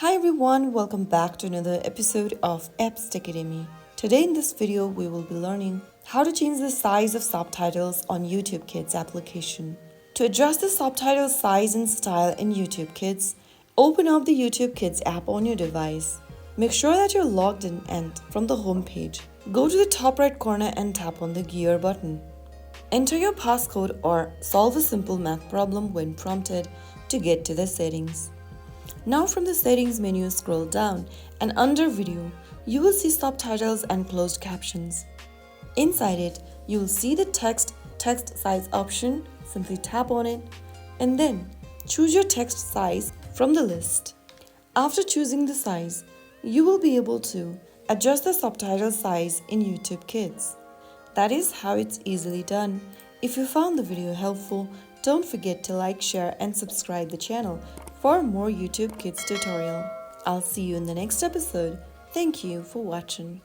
Hi everyone, welcome back to another episode of Apps Academy. Today in this video, we will be learning how to change the size of subtitles on YouTube Kids application. To adjust the subtitle size and style in YouTube Kids, open up the YouTube Kids app on your device. Make sure that you're logged in and from the home page, go to the top right corner and tap on the gear button. Enter your passcode or solve a simple math problem when prompted to get to the settings. Now from the settings menu, scroll down and under video, you will see subtitles and closed captions. Inside it, you will see the text size option. Simply tap on it and then choose your text size from the list. After choosing the size, you will be able to adjust the subtitle size in YouTube Kids. That is how it's easily done. If you found the video helpful, don't forget to like, share and subscribe the channel for more YouTube Kids tutorial. I'll see you in the next episode. Thank you for watching.